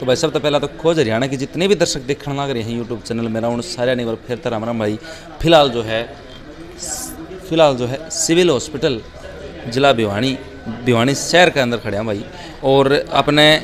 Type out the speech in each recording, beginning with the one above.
तो भाई सब तो पहला तो खोज हरियाणा की जितने भी दर्शक देखने लग रहे हैं यूट्यूब चैनल मेरा उन सारे ने फिर तरह राम भाई फिलहाल जो है सिविल हॉस्पिटल जिला भिवानी शहर के अंदर खड़े हैं भाई। और अपने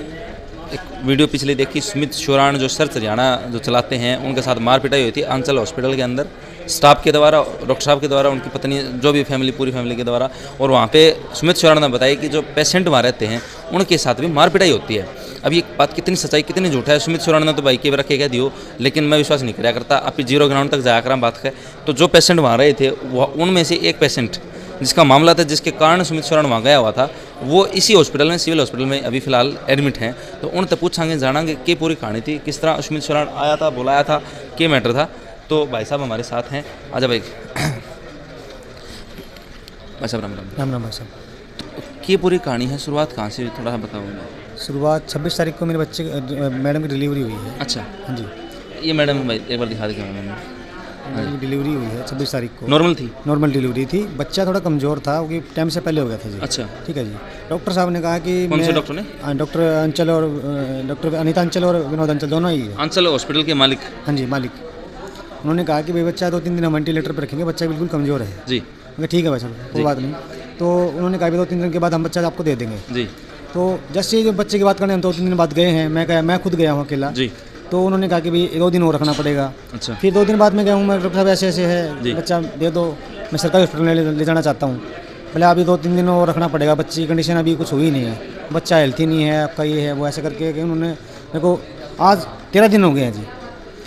एक वीडियो पिछले देखी सुमित शोरान जो सर्च हरियाणा जो चलाते हैं उनके साथ मार पिटाई हुई थी आंचल हॉस्पिटल के अंदर स्टाफ के द्वारा, डॉक्टर साहब के द्वारा, उनकी पत्नी, जो भी फैमिली, पूरी फैमिली के द्वारा। और वहाँ पे सुमित शोरान ने बताया कि जो पेशेंट वहाँ रहते हैं उनके साथ भी मार पिटाई होती है। अब ये बात कितनी सच्चाई कितनी झूठा है सुमित शोरान ने तो भाई के रखे कह दियो, लेकिन मैं विश्वास नहीं कराया करता। आप जीरो ग्राउंड तक जाया करा बात है। तो जो पेशेंट वहाँ रहे थे वह उनमें से एक पेशेंट जिसका मामला था, जिसके कारण सुमित शोरान वहाँ गया हुआ था, वो इसी हॉस्पिटल में, सिविल हॉस्पिटल में अभी फिलहाल एडमिट हैं। तो उनसे पूछांगे, जानांगे कि पूरी कहानी थी, किस तरह सुमित शोरान आया था, बुलाया था, क्या मैटर था। तो भाई साहब हमारे साथ हैं। आजा भाई। भाई साहब राम राम। राम राम भाई साहब। तो ये पूरी कहानी है, शुरुआत कहाँ से, थोड़ा सा बताओ मुझे। शुरुआत 26 तारीख को मेरे बच्चे मैडम की डिलीवरी हुई है। अच्छा, हाँ जी, ये मैडम भाई एक बार दिखा देंगे मैडम। मेरी डिलीवरी हुई है 26 तारीख को। नॉर्मल थी? नॉर्मल डिलीवरी थी। बच्चा थोड़ा कमज़ोर था क्योंकि टाइम से पहले हो गया था जी। अच्छा, ठीक है जी। डॉक्टर साहब ने कहा कि कौन से डॉक्टर ने? डॉक्टर अंचल और डॉक्टर अनिता अंचल और विनोद अंचल दोनों ही है। आंचल हॉस्पिटल के मालिक? हाँ जी, मालिक। उन्होंने कहा कि भाई बच्चा 2-3 दिन हम वेंटिलेटर पर रखेंगे, बच्चा बिल्कुल कमज़ोर है जी। मैं ठीक है भाई साहब, कोई बात नहीं। तो उन्होंने कहा 2-3 दिन के बाद हम बच्चा आपको दे देंगे जी। तो जैसे ही बच्चे की बात करने हम 2-3 दिन बाद गए हैं, मैं खुद गया हूँ अकेला जी। तो उन्होंने कहा कि भाई 2 दिन और रखना पड़ेगा। अच्छा। फिर 2 दिन बाद में गया हूँ, मैं डॉक्टर साहब ऐसे ऐसे है, बच्चा दे दो, मैं सरकारी हॉस्पिटल में ले जाना चाहता हूँ। बोले अभी 2-3 दिन और रखना पड़ेगा, बच्चे की कंडीशन अभी कुछ हुई नहीं है, बच्चा हेल्थी नहीं है आपका, ये है वो, ऐसे करके उन्होंने मेरे को आज 13 दिन हो गए हैं जी।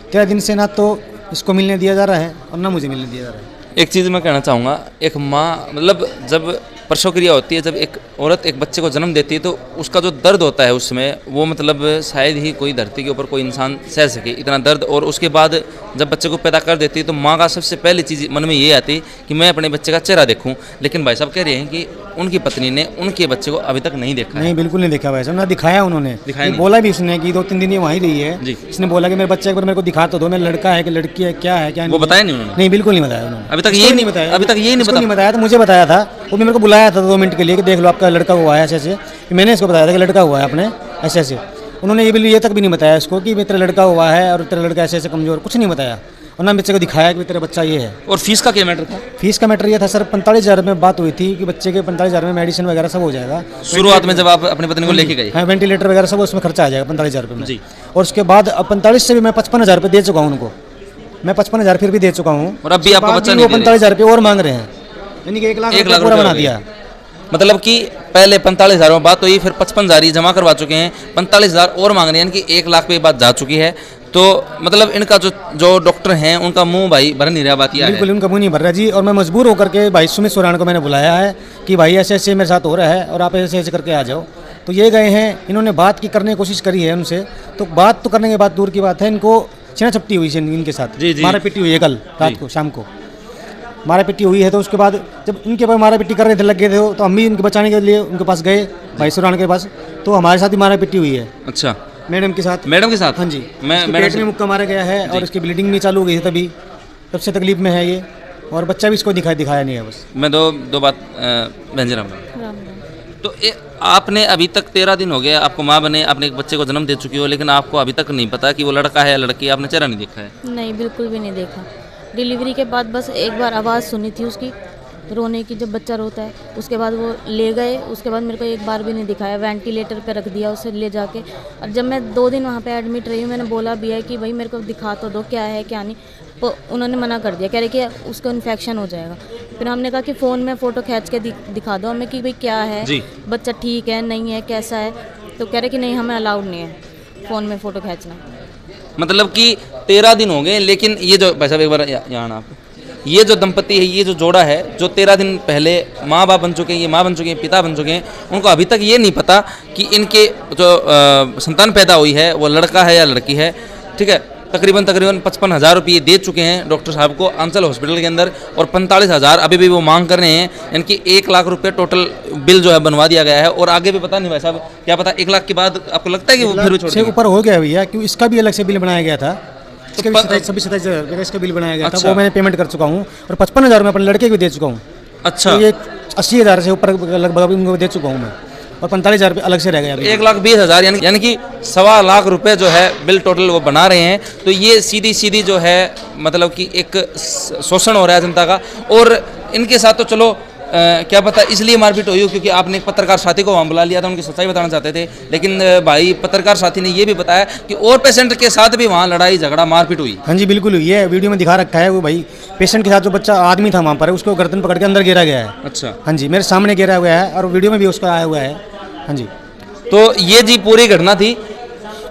13 दिन से ना तो इसको मिलने दिया जा रहा है और ना मुझे मिलने दिया जा रहा है। एक चीज़ मैं कहना चाहूँगा, एक माँ, मतलब जब प्रसव क्रिया होती है, जब एक औरत एक बच्चे को जन्म देती है तो उसका जो दर्द होता है उसमें, वो मतलब शायद ही कोई धरती के ऊपर कोई इंसान सह सके इतना दर्द। और उसके बाद जब बच्चे को पैदा कर देती है तो माँ का सबसे पहली चीज़ मन में ये आती है कि मैं अपने बच्चे का चेहरा देखूं। लेकिन भाई साहब कह रहे हैं कि उनकी पत्नी ने उनके बच्चे को अभी तक नहीं देखा। नहीं, बिल्कुल नहीं देखा भाई साहब, ना दिखाया उन्होंने। दिखाया नहीं। बोला भी उसने कि 2-3 दिन ये वहीं रही है जी। इसने बोला कि मेरे बच्चे एक बार मेरे को दिखा तो दो, मेरा लड़का है कि लड़की है, क्या है क्या वो नहीं बताया नहीं उन्होंने? नहीं, बिल्कुल नहीं बताया उन्होंने। अभी तक ये नहीं बताया? अभी तक ये नहीं बताया था। मुझे बताया था, वो भी मेरे को बुलाया था 2 मिनट के लिए कि देख लो आपका लड़का हुआ है ऐसे ऐसे। मैंने इसको बताया था कि लड़का हुआ है अपने ऐसे ऐसे। उन्होंने ये तक भी नहीं बताया इसको कि तेरा लड़का हुआ है और तेरा लड़का ऐसे ऐसे कमज़ोर, कुछ नहीं बताया। और ना बच्चे को दिखाया कि तेरा बच्चा ये है। और फीस का क्या मैटर था? फीस का मैटर ये था सर, 45,000 में बात हुई थी कि बच्चे के 45,000 में मेडिसिन वगैरह सब हो जाएगा। शुरुआत में जब आप अपनी पत्नी को लेके गए? हाँ, वेंटिलेटर वगैरह सब उसमें खर्चा आ जाएगा 45,000 रुपये में जी। और उसके बाद अब 45 से भी मैं 55,000 रुपये दे चुका हूँ उनको। मैं 55,000 फिर भी दे चुका हूँ और अब भी आपका बच्चा नहीं, 45,000 रुपये और मांग रहे हैं, यानी कि 1 लाख पूरा बना दिया। मतलब कि पहले 45,000 में बात हुई, फिर 55,000 ही जमा करवा चुके हैं, 45,000 और मांग रहे हैं, यानी कि 1 लाख पे बात जा चुकी है। तो मतलब इनका जो डॉक्टर हैं उनका मुंह भाई भर नहीं रहा, बात यह है। बिल्कुल उनका मुंह नहीं भर रहा जी। और मैं मजबूर होकर के भाई सुमित शोरान को मैंने बुलाया है कि भाई ऐसे ऐसे मेरे साथ हो रहा है और आप ऐसे ऐसे करके आ जाओ। तो ये गए हैं, इन्होंने बात की करने की कोशिश करी है उनसे, तो बात तो करने के बाद दूर की बात है, इनको छीना छपटी हुई है इनके साथ। मारा पिट्टी हुई है कल रात को, शाम को मारा पिट्टी हुई है। तो उसके बाद जब इनके पास मारा पिट्टी कर रहे थे, लग गए थे, तो हम भी इनके बचाने के लिए उनके पास गए, भाई शोरान के पास। तो हमारे साथ ही मारा पिट्टी हुई है। अच्छा, मैडम के साथ? मैडम के साथ? हाँ जी। मैं पेट में मुक्का मारा गया है और इसकी ब्लीडिंग भी चालू हो गई थी, तब से तकलीफ में है ये। और बच्चा भी इसको दिखाया नहीं है बस। मैं दो बात बहन जी राम राम। तो आपने अभी तक 13 दिन हो गए आपको माँ बने, आपने एक बच्चे को जन्म दे चुकी हो, लेकिन आपको अभी तक नहीं पता कि वो लड़का है या लड़की, आपने चेहरा नहीं देखा है? नहीं, बिल्कुल भी नहीं देखा। डिलीवरी के बाद बस एक बार आवाज़ सुनी थी उसकी रोने की, जब बच्चा रोता है, उसके बाद वो ले गए। उसके बाद मेरे को एक बार भी नहीं दिखाया, वेंटिलेटर पे रख दिया उसे ले जाके। और जब मैं 2 दिन वहाँ पे एडमिट रही हूँ, मैंने बोला भी है कि भाई मेरे को दिखा तो दो क्या है क्या नहीं, तो उन्होंने मना कर दिया, कह रहे कि उसको इन्फेक्शन हो जाएगा। फिर हमने कहा कि फ़ोन में फ़ोटो खींच के दिखा दो हमें कि भाई क्या है, बच्चा ठीक है नहीं है कैसा है। तो कह रहे कि नहीं, हमें अलाउड नहीं है फ़ोन में फ़ोटो खींचना। मतलब कि 13 दिन हो गए, लेकिन ये जो भाई साहब एक बार यहाँ आप, ये जो दंपति है, ये जो जोड़ा है, जो 13 दिन पहले माँ बाप बन चुके हैं, ये माँ बन चुके हैं, पिता बन चुके हैं, उनको अभी तक ये नहीं पता कि इनके जो संतान पैदा हुई है वो लड़का है या लड़की है। ठीक है, तकरीबन 55,000 रुपये दे चुके हैं डॉक्टर साहब को आंचल हॉस्पिटल के अंदर, और 45,000 अभी भी वो मांग कर रहे हैं, यानी कि 1 लाख रुपये टोटल बिल जो है बनवा दिया गया है। और आगे भी पता नहीं भाई साहब, क्या पता 1 लाख के बाद आपको लगता है कि वो फिर भी छोड़ ऊपर हो गया भैया, क्योंकि इसका भी अलग से बिल बनाया गया था। 27,000 इसका बिल बनाया गया था, वो मैंने पेमेंट कर चुका हूँ। और 55,000 में अपने लड़के को दे चुका हूँ। अच्छा, ये 80,000 से ऊपर लगभग उनको दे चुका हूँ मैं। और 45,000 रुपये अलग से रह गए अभी। 1,20,000 यानी कि 1.25 लाख रुपए जो है बिल टोटल वो बना रहे हैं। तो ये सीधी सीधी जो है मतलब कि एक शोषण हो रहा है जनता का। और इनके साथ तो चलो क्या पता इसलिए मारपीट हुई हो क्योंकि आपने एक पत्रकार साथी को वहाँ बुला लिया था, उनकी सच्चाई बताना चाहते थे। लेकिन भाई पत्रकार साथी ने ये भी बताया कि और पेशेंट के साथ भी वहाँ लड़ाई झगड़ा मारपीट हुई। हाँ जी बिल्कुल हुई है, वीडियो में दिखा रखा है। वो भाई पेशेंट के साथ जो बच्चा आदमी था वहाँ पर उसको गर्दन पकड़ के अंदर गिरा गया है। अच्छा। हाँ जी, मेरे सामने गिरा हुआ है और वीडियो में भी उसका आया हुआ है। हाँ जी। तो ये जी पूरी घटना थी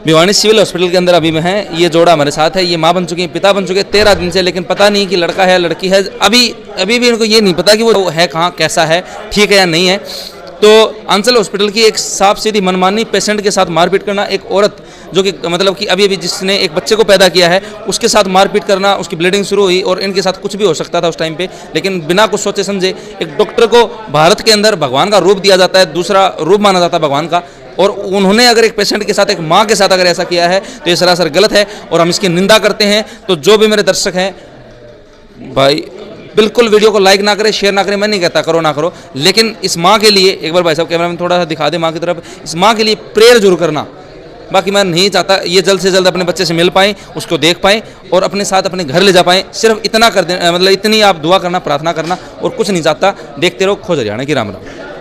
भिवानी सिविल हॉस्पिटल के अंदर। अभी में है ये जोड़ा हमारे साथ है, ये माँ बन चुकी है, पिता बन चुके हैं 13 दिन से, लेकिन पता नहीं कि लड़का है लड़की है। अभी भी इनको ये नहीं पता कि वो है कहाँ, कैसा है, ठीक है या नहीं है। तो आंचल हॉस्पिटल की एक साफ सीधी मनमानी पेशेंट के साथ मारपीट करना, एक औरत जो कि मतलब कि अभी जिसने एक बच्चे को पैदा किया है उसके साथ मारपीट करना, उसकी ब्लीडिंग शुरू हुई और इनके साथ कुछ भी हो सकता था उस टाइम पे। लेकिन बिना कुछ सोचे समझे एक डॉक्टर को भारत के अंदर भगवान का रूप दिया जाता है, दूसरा रूप माना जाता है भगवान का, और उन्होंने अगर एक पेशेंट के साथ, एक माँ के साथ अगर ऐसा किया है तो ये सरासर गलत है और हम इसकी निंदा करते हैं। तो जो भी मेरे दर्शक हैं भाई बिल्कुल वीडियो को लाइक ना करें, शेयर ना करें, मैं नहीं कहता करो ना करो, लेकिन इस माँ के लिए एक बार भाई साहब कैमरा में थोड़ा सा दिखा दे माँ की तरफ, इस माँ के लिए प्रेयर जरूर करना। बाकी मैं नहीं चाहता ये जल्द से जल्द अपने बच्चे से मिल पाएँ, उसको देख पाएँ और अपने साथ अपने घर ले जा पाएँ। सिर्फ इतना कर दें, मतलब इतनी आप दुआ करना, प्रार्थना करना और कुछ नहीं चाहता। देखते रहो खोज हरियाणा की। राम राम।